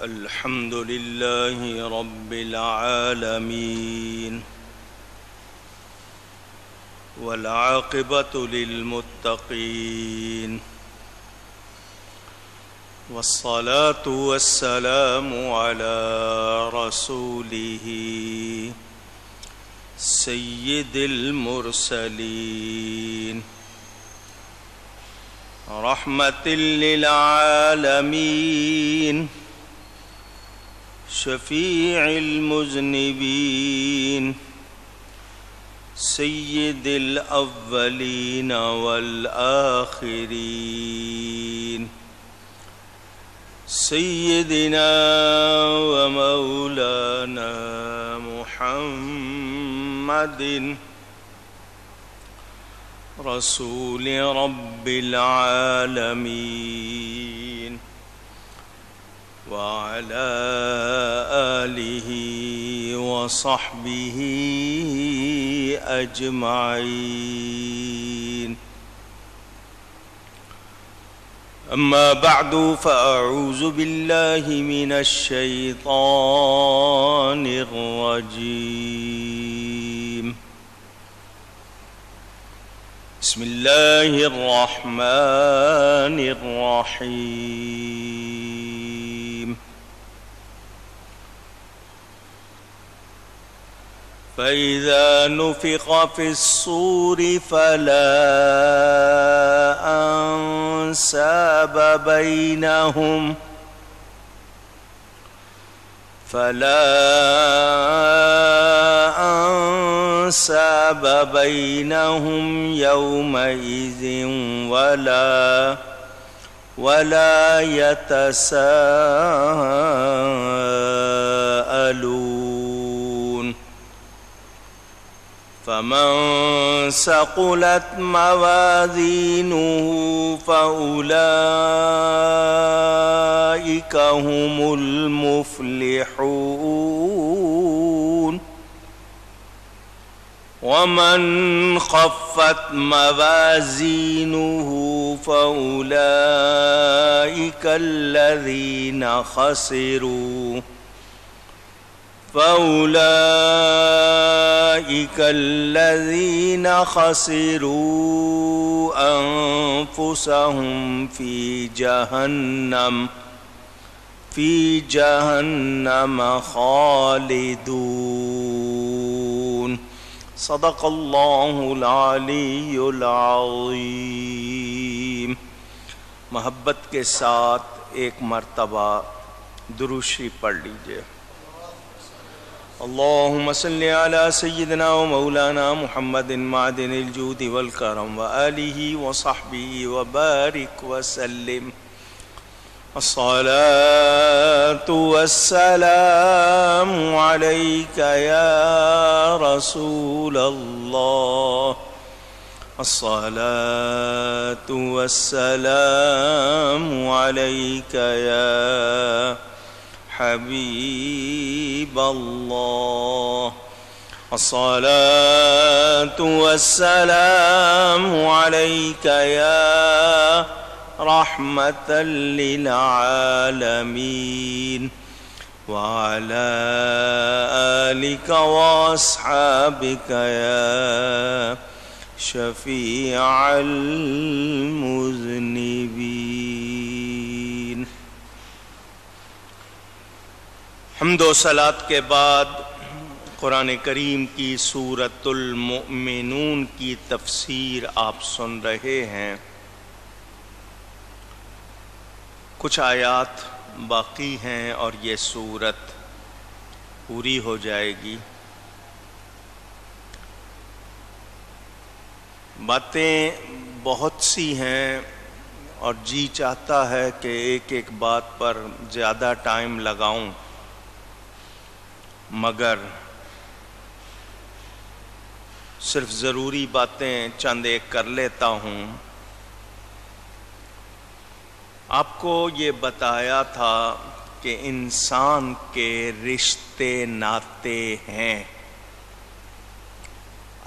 الحمد لله رب العالمين والعاقبة للمتقين والصلاة والسلام على رسوله سيد المرسلين رحمة للعالمين شفيع المذنبين سيد الأولين والآخرين سيدنا ومولانا محمد رسول رب العالمين وعلى آله وصحبه أجمعين. أما بعد فأعوذ بالله من الشيطان الرجيم. بسم الله الرحمن الرحيم. فإذا نفخ في الصور فلا أنساب بينهم يومئذ ولا يتساءلون. فمن ثقلت موازينه فأولئك هم المفلحون. ومن خفت موازينه فأولئك الذين خسروا أنفسهم في جهنم خالدون. صدق الله العلی العظیم. محبت کے ساتھ ایک مرتبہ درود شریف پڑھ لیجئے. اللهم صل على سيدنا ومولانا محمد معدن الجود والكرم وآله وصحبه وبارك وسلم. الصلاة والسلام عليك يا رسول الله. الصلاة والسلام عليك يا حبيب الله. الصلاة والسلام عليك يا رحمة للعالمين وعلى آلك وأصحابك يا شفيع المذنبين. حمد و صلات کے بعد قرآن کریم کی سورۃ المؤمنون کی تفسیر آپ سن رہے ہیں. کچھ آیات باقی ہیں اور یہ سورت پوری ہو جائے گی. باتیں بہت سی ہیں اور جی چاہتا ہے کہ ایک ایک بات پر زیادہ ٹائم لگاؤں، مگر صرف ضروری باتیں چند ایک کر لیتا ہوں. آپ کو یہ بتایا تھا کہ انسان کے رشتے ناطے ہیں.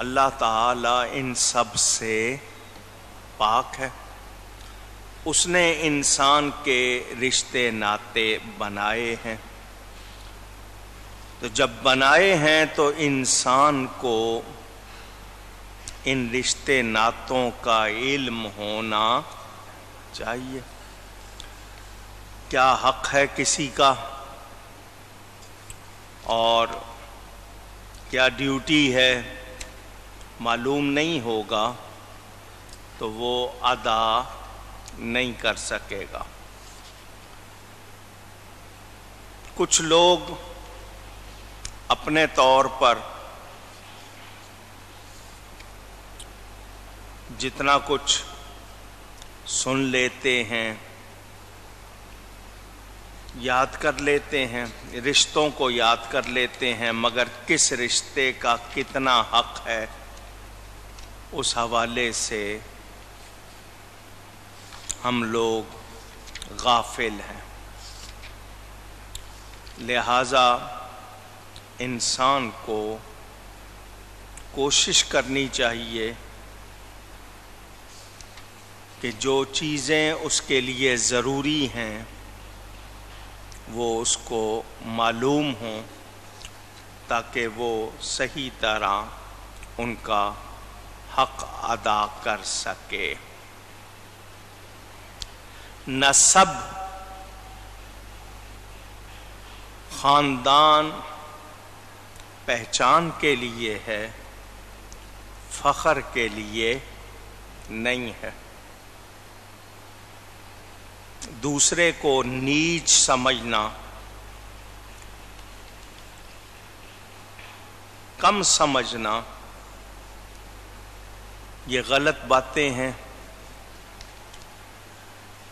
اللہ تعالی ان سب سے پاک ہے. اس نے انسان کے رشتے ناتے بنائے ہیں، تو جب بنائے ہیں تو انسان کو ان رشتے ناتوں کا علم ہونا چاہیے۔ کیا حق ہے کسی کا اور کیا ڈیوٹی ہے معلوم نہیں ہوگا تو وہ ادا نہیں کر سکے گا۔ کچھ لوگ اپنے طور پر جتنا کچھ سن لیتے ہیں، یاد کر لیتے ہیں، رشتوں کو یاد کر لیتے ہیں، مگر کس رشتے کا کتنا حق ہے اس حوالے سے ہم لوگ غافل ہیں۔ لہذا انسان کو کوشش کرنی چاہیے کہ جو چیزیں اس کے لیے ضروری ہیں وہ اس کو معلوم ہوں، تاکہ وہ صحیح طرح ان کا حق ادا کر سکے۔ نسب خاندان پہچان کے لیے ہے، فخر کے لیے نہیں ہے۔ دوسرے کو نیچ سمجھنا، کم سمجھنا، یہ غلط باتیں ہیں۔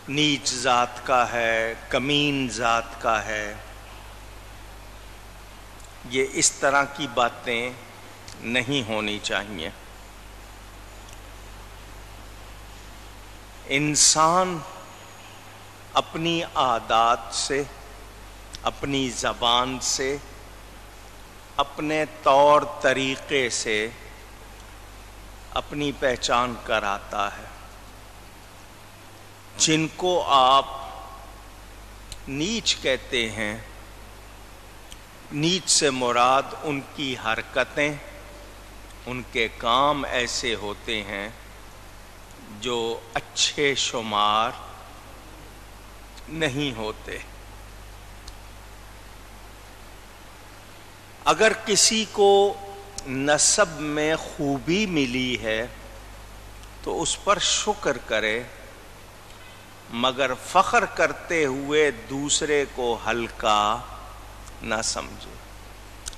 نیچ ذات کا ہے، کمین ذات کا ہے، یہ اس طرح کی باتیں نہیں ہونی چاہیے۔ انسان اپنی عادات سے، اپنی زبان سے، اپنے طور طریقے سے اپنی پہچان کراتا ہے۔ جن کو آپ نیچ کہتے ہیں، نیچ سے مراد ان کی حرکتیں، ان کے کام ایسے ہوتے ہیں جو اچھے شمار نہیں ہوتے۔ اگر کسی کو نسب میں خوبی ملی ہے تو اس پر شکر کرے، مگر فخر کرتے ہوئے دوسرے کو ہلکا نہ سمجھے۔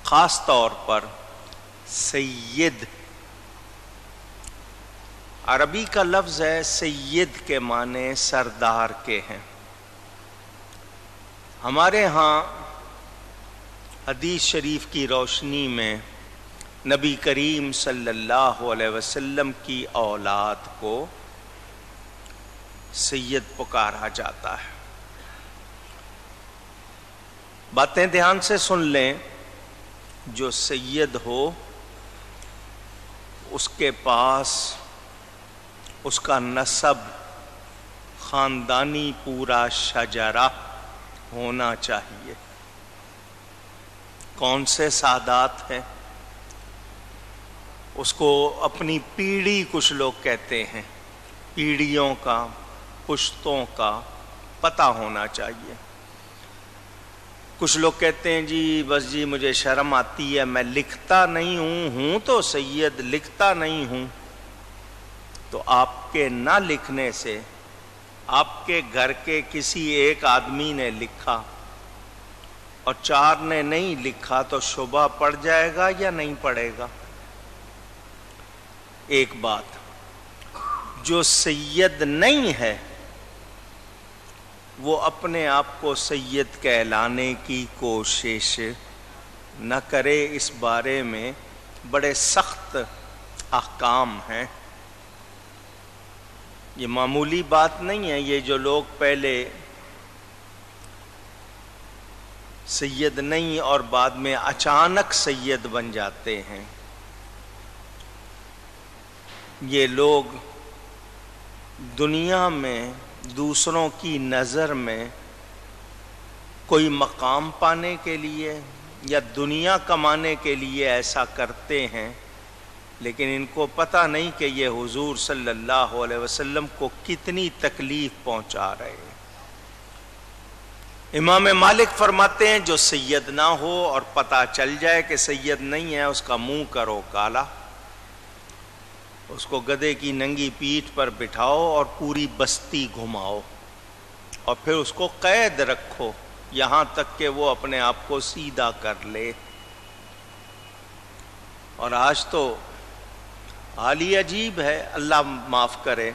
خاص طور پر سید، عربی کا لفظ ہے، سید کے معنی سردار کے ہیں۔ ہمارے ہاں حدیث شریف کی روشنی میں نبی کریم صلی اللہ علیہ وسلم کی اولاد کو سید پکارا جاتا ہے۔ باتیں دھیان سے سن لیں، جو سید ہو اس کے پاس اس کا نسب خاندانی پورا شجرہ ہونا چاہیے۔ کون سے سادات ہیں؟ اس کو اپنی پیڑھی کچھ لوگ کہتے ہیں، پیڑھیوں کا، پشتوں کا پتہ ہونا چاہیے۔ کچھ لوگ کہتے ہیں جی بس جی مجھے شرم آتی ہے، میں لکھتا نہیں ہوں تو سید لکھتا نہیں ہوں۔ تو آپ کے نہ لکھنے سے، آپ کے گھر کے کسی ایک آدمی نے لکھا اور 4 نے نہیں لکھا تو شبہ پڑ جائے گا یا نہیں پڑے گا؟ ایک بات، جو سید نہیں ہے وہ اپنے آپ کو سید کہلانے کی کوشش نہ کرے۔ اس بارے میں بڑے سخت احکام ہیں۔ یہ معمولی بات نہیں ہے۔ یہ جو لوگ پہلے سید نہیں اور بعد میں اچانک سید بن جاتے ہیں، یہ لوگ دنیا میں دوسروں کی نظر میں کوئی مقام پانے کے لیے یا دنیا کمانے کے لیے ایسا کرتے ہیں، لیکن ان کو پتہ نہیں کہ یہ حضور صلی اللہ علیہ وسلم کو کتنی تکلیف پہنچا رہے ہیں۔ امام مالک فرماتے ہیں جو سید نہ ہو اور پتہ چل جائے کہ سید نہیں ہے، اس کا منہ کرو کالا، اس کو گدھے کی ننگی پیٹھ پر بٹھاؤ اور پوری بستی گھماؤ، اور پھر اس کو قید رکھو یہاں تک کہ وہ اپنے آپ کو سیدھا کر لے۔ اور آج تو حال ہی عجیب ہے، اللہ معاف کرے۔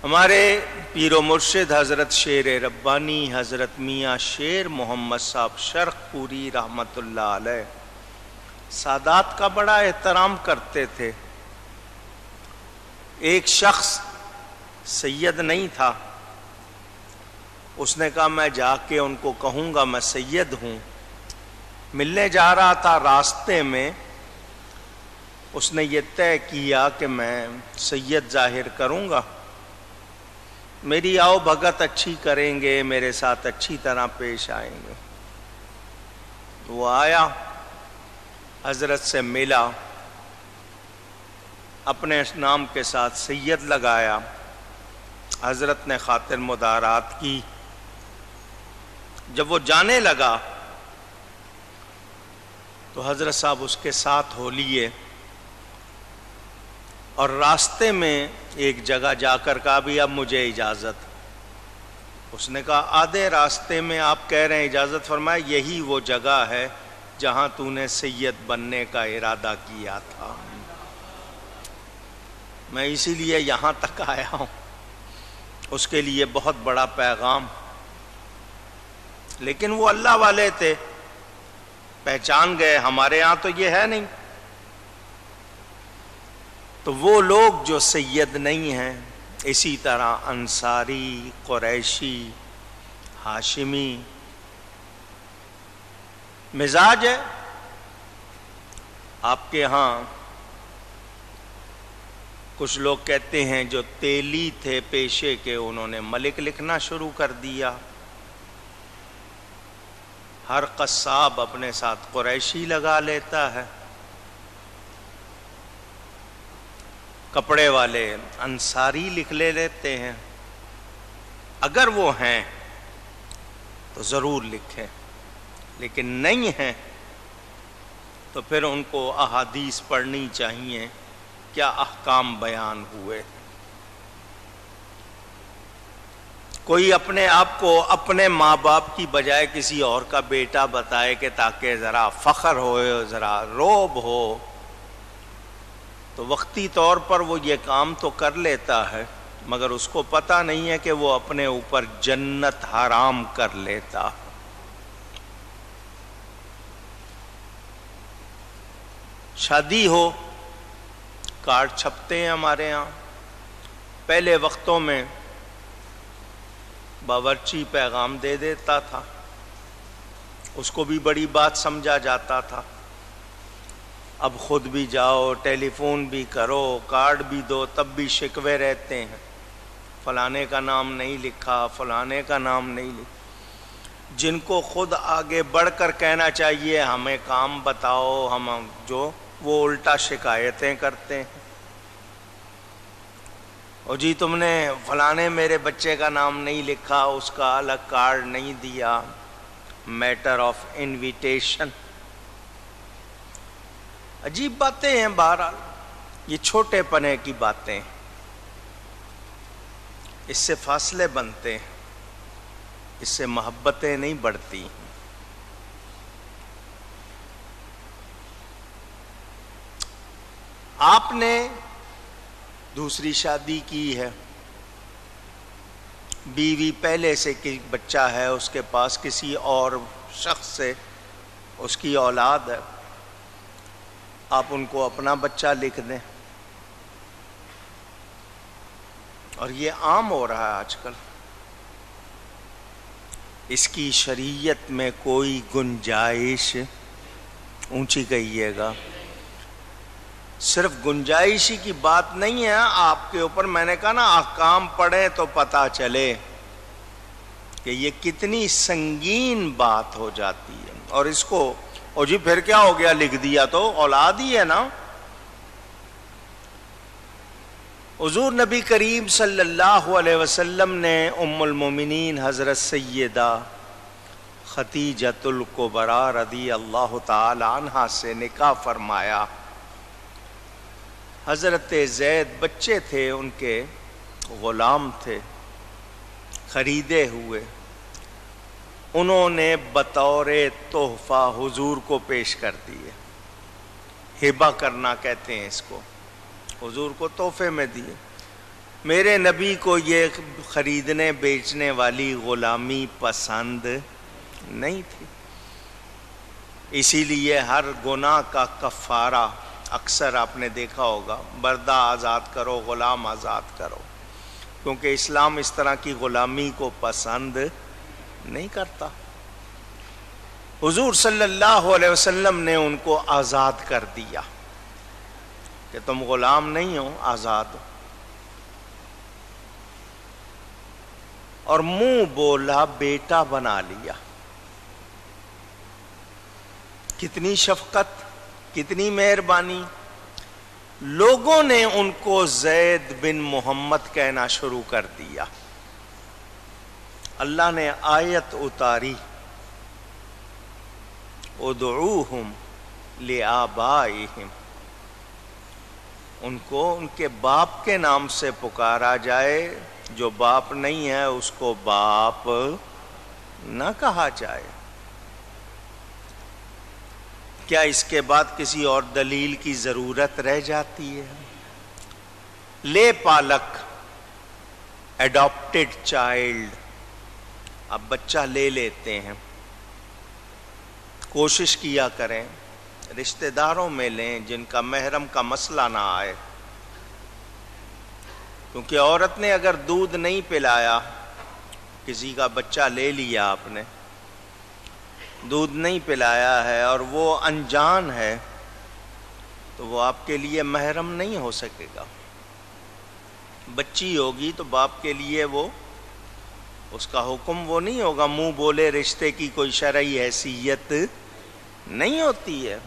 ہمارے پیر و مرشد حضرت شیر ربانی حضرت میاں شیر محمد صاحب شرق پوری رحمت اللہ علیہ سادات کا بڑا احترام کرتے تھے۔ ایک شخص سید نہیں تھا، اس نے کہا میں جا کے ان کو کہوں گا میں سید ہوں۔ ملنے جا رہا تھا، راستے میں اس نے یہ طے کیا کہ میں سید ظاہر کروں گا، میری آؤ بھگت اچھی کریں گے، میرے ساتھ اچھی طرح پیش آئیں گے۔ وہ آیا، حضرت سے ملا، اپنے نام کے ساتھ سید لگایا، حضرت نے خاطر مدارات کی۔ جب وہ جانے لگا تو حضرت صاحب اس کے ساتھ ہو لیے، اور راستے میں ایک جگہ جا کر کہا بھی اب مجھے اجازت۔ اس نے کہا آدھے راستے میں آپ کہہ رہے ہیں اجازت فرمائے، یہی وہ جگہ ہے جہاں تو نے سید بننے کا ارادہ کیا تھا، میں اسی لیے یہاں تک آیا ہوں۔ اس کے لیے بہت بڑا پیغام، لیکن وہ اللہ والے تھے، پہچان گئے، ہمارے ہاں تو یہ ہے نہیں۔ تو وہ لوگ جو سید نہیں ہیں، اسی طرح انصاری، قریشی، ہاشمی مزاج ہے۔ آپ کے ہاں کچھ لوگ کہتے ہیں جو تیلی تھے پیشے کے، انہوں نے ملک لکھنا شروع کر دیا۔ ہر قصاب اپنے ساتھ قریشی لگا لیتا ہے، کپڑے والے انصاری لکھ لیتے ہیں۔ اگر وہ ہیں تو ضرور لکھیں، لیکن نہیں ہیں تو پھر ان کو احادیث پڑھنی چاہیے، کیا احکام بیان ہوئے۔ کوئی اپنے آپ کو اپنے ماں باپ کی بجائے کسی اور کا بیٹا بتائے کہ تاکہ ذرا فخر ہو، ذرا روب ہو، تو وقتی طور پر وہ یہ کام تو کر لیتا ہے، مگر اس کو پتہ نہیں ہے کہ وہ اپنے اوپر جنت حرام کر لیتا۔ شادی ہو، کارڈ چھپتے ہیں ہمارے ہاں۔ پہلے وقتوں میں باورچی پیغام دے دیتا تھا، اس کو بھی بڑی بات سمجھا جاتا تھا۔ اب خود بھی جاؤ، ٹیلی فون بھی کرو، کارڈ بھی دو، تب بھی شکوے رہتے ہیں، فلانے کا نام نہیں لکھا، فلانے کا نام نہیں لکھا۔ جن کو خود آگے بڑھ کر کہنا چاہیے ہمیں کام بتاؤ، ہم جو وہ الٹا شکایتیں کرتے ہیں۔ اور جی تم نے فلانے میرے بچے کا نام نہیں لکھا، اس کا الگ کارڈ نہیں دیا، میٹر آف انویٹیشن۔ عجیب باتیں ہیں، بہرحال یہ چھوٹے پنے کی باتیں، اس سے فاصلے بنتے ہیں، اس سے محبتیں نہیں بڑھتی۔ آپ نے دوسری شادی کی ہے، بیوی پہلے سے بچہ ہے اس کے پاس، کسی اور شخص سے اس کی اولاد ہے، آپ ان کو اپنا بچہ لکھ دیں، اور یہ عام ہو رہا ہے آج کل۔ اس کی شریعت میں کوئی گنجائش، اونچی کہیے گا، صرف گنجائشی کی بات نہیں ہے آپ کے اوپر. میں نے کہا نا احکام پڑھیں تو پتہ چلے کہ یہ کتنی سنگین بات ہو جاتی ہے. اور اس کو او جی پھر کیا ہو گیا لکھ دیا تو اولاد ہی ہے نا. حضور نبی کریم صلی اللہ علیہ وسلم نے ام المومنین حضرت سیدہ خدیجۃ الکبریٰ رضی اللہ تعالی عنہا سے نکاح فرمایا. حضرت زید بچے تھے، ان کے غلام تھے خریدے ہوئے. انہوں نے بطور تحفہ حضور کو پیش کر دیے. ہبہ کرنا کہتے ہیں اس کو. حضور کو تحفے میں دیے. میرے نبی کو یہ خریدنے بیچنے والی غلامی پسند نہیں تھی، اسی لیے ہر گناہ کا کفارہ اکثر آپ نے دیکھا ہوگا بردہ آزاد کرو، غلام آزاد کرو، کیونکہ اسلام اس طرح کی غلامی کو پسند نہیں کرتا. حضور صلی اللہ علیہ وسلم نے ان کو آزاد کر دیا کہ تم غلام نہیں ہو، آزاد ہو. اور منہ بولا بیٹا بنا لیا. کتنی شفقت، کتنی مہربانی. لوگوں نے ان کو زید بن محمد کہنا شروع کر دیا. اللہ نے آیت اتاری ادعوہم لآبائہم، ان کو ان کے باپ کے نام سے پکارا جائے. جو باپ نہیں ہے اس کو باپ نہ کہا جائے. کیا اس کے بعد کسی اور دلیل کی ضرورت رہ جاتی ہے؟ لے پالک، ایڈاپٹڈ چائلڈ، اب بچہ لے لیتے ہیں. کوشش کیا کریں رشتہ داروں میں لیں جن کا محرم کا مسئلہ نہ آئے. کیونکہ عورت نے اگر دودھ نہیں پلایا، کسی کا بچہ لے لیا آپ نے، دودھ نہیں پلایا ہے اور وہ انجان ہے، تو وہ آپ کے لیے محرم نہیں ہو سکے گا. بچی ہوگی تو باپ کے لیے وہ اس کا حکم وہ نہیں ہوگا. منہ بولے رشتے کی کوئی شرعی حیثیت نہیں ہوتی ہے.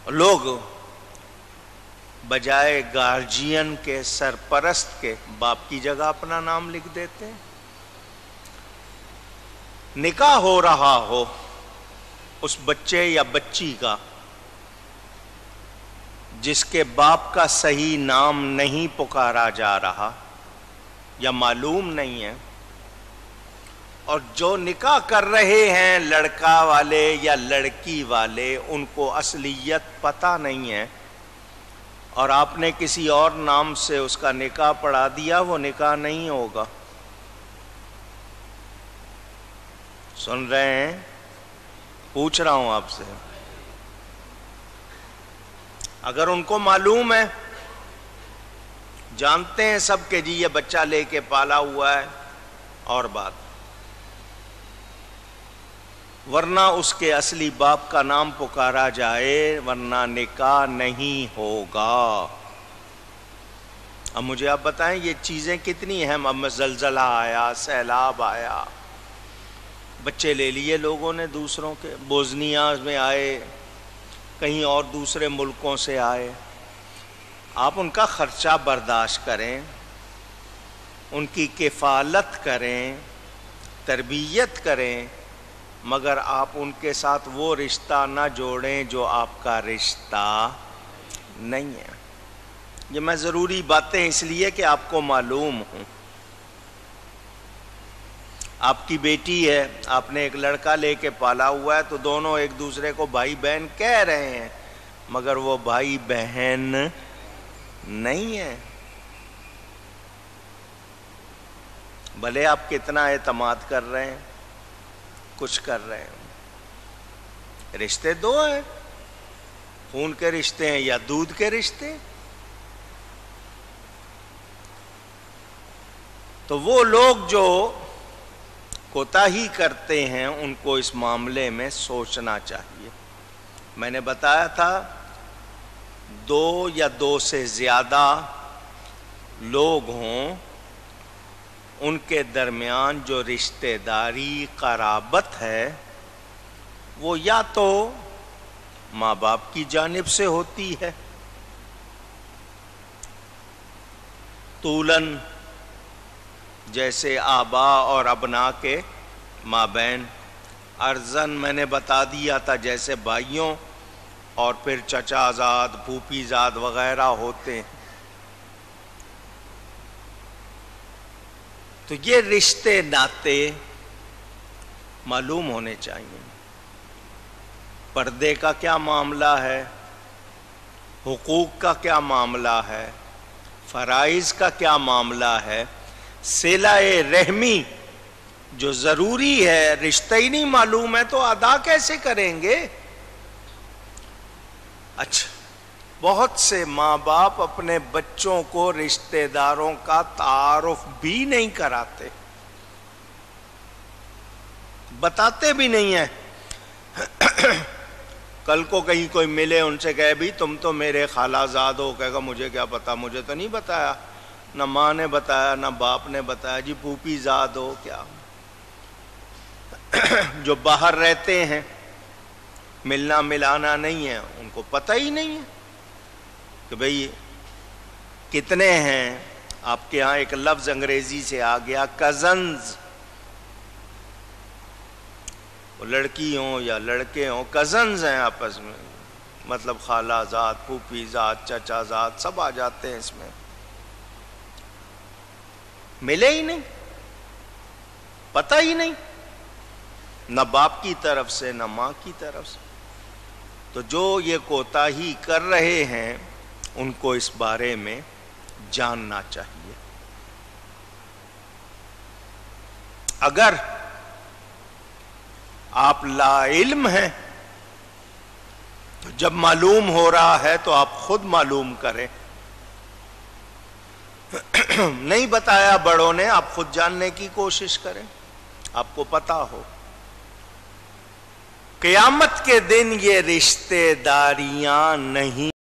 لوگ بجائے گارجین کے، سرپرست کے، باپ کی جگہ اپنا نام لکھ دیتے ہیں. نکاح ہو رہا ہو اس بچے یا بچی کا جس کے باپ کا صحیح نام نہیں پکارا جا رہا یا معلوم نہیں ہے، اور جو نکاح کر رہے ہیں لڑکا والے یا لڑکی والے، ان کو اصلیت پتہ نہیں ہے، اور آپ نے کسی اور نام سے اس کا نکاح پڑھا دیا، وہ نکاح نہیں ہوگا. سن رہے ہیں؟ پوچھ رہا ہوں آپ سے. اگر ان کو معلوم ہے، جانتے ہیں سب کہ جی یہ بچہ لے کے پالا ہوا ہے، اور بات، ورنہ اس کے اصلی باپ کا نام پکارا جائے، ورنہ نکاح نہیں ہوگا. اب مجھے آپ بتائیں یہ چیزیں کتنی اہم. اب زلزلہ آیا، سیلاب آیا، بچے لے لیے لوگوں نے دوسروں کے، بوزنیا میں آئے، کہیں اور دوسرے ملکوں سے آئے. آپ ان کا خرچہ برداشت کریں، ان کی کفالت کریں، تربیت کریں، مگر آپ ان کے ساتھ وہ رشتہ نہ جوڑیں جو آپ کا رشتہ نہیں ہے. یہ میں ضروری باتیں اس لیے کہ آپ کو معلوم ہوں. آپ کی بیٹی ہے، آپ نے ایک لڑکا لے کے پالا ہوا ہے، تو دونوں ایک دوسرے کو بھائی بہن کہہ رہے ہیں، مگر وہ بھائی بہن نہیں ہے. بھلے آپ کتنا اعتماد کر رہے ہیں، کچھ کر رہے ہیں، رشتے دو ہیں، خون کے رشتے ہیں یا دودھ کے رشتے. تو وہ لوگ جو کوتاہی کرتے ہیں ان کو اس معاملے میں سوچنا چاہیے۔ میں نے بتایا تھا 2 یا 2 سے زیادہ لوگ ہوں، ان کے درمیان جو رشتہ داری قرابت ہے وہ یا تو ماں باپ کی جانب سے ہوتی ہے، طولاً جیسے آبا اور ابنا کے مابین، ارزن میں نے بتا دیا تھا جیسے بھائیوں اور پھر چچا زاد پھوپھی زاد وغیرہ ہوتے ہیں۔ تو یہ رشتے ناطے معلوم ہونے چاہیے۔ پردے کا کیا معاملہ ہے، حقوق کا کیا معاملہ ہے، فرائض کا کیا معاملہ ہے، صلہ رحمی جو ضروری ہے، رشتہ ہی نہیں معلوم ہے تو ادا کیسے کریں گے؟ اچھا، بہت سے ماں باپ اپنے بچوں کو رشتہ داروں کا تعارف بھی نہیں کراتے، بتاتے بھی نہیں ہیں۔ کل کو کہیں کوئی ملے، ان سے کہے بھی تم تو میرے خالہ زاد ہو، کہے گا مجھے کیا پتا، مجھے تو نہیں بتایا، نہ ماں نے بتایا نہ باپ نے بتایا، جی پھوپھی زاد ہو کیا۔ جو باہر رہتے ہیں، ملنا ملانا نہیں ہے، ان کو پتہ ہی نہیں ہے کہ بھئی کتنے ہیں۔ آپ کے ہاں ایک لفظ انگریزی سے آ گیا کزنز، وہ لڑکی ہوں یا لڑکے ہوں، کزنز ہیں آپس میں، مطلب خالہ زاد پھوپھی زاد چچا زاد سب آ جاتے ہیں اس میں، ملے ہی نہیں، پتہ ہی نہیں، نہ باپ کی طرف سے نہ ماں کی طرف سے۔ تو جو یہ کوتاہی کر رہے ہیں ان کو اس بارے میں جاننا چاہیے۔ اگر آپ لا علم ہیں تو جب معلوم ہو رہا ہے تو آپ خود معلوم کریں، نہیں بتایا بڑوں نے، آپ خود جاننے کی کوشش کریں، آپ کو پتا ہو۔ قیامت کے دن یہ رشتے داریاں نہیں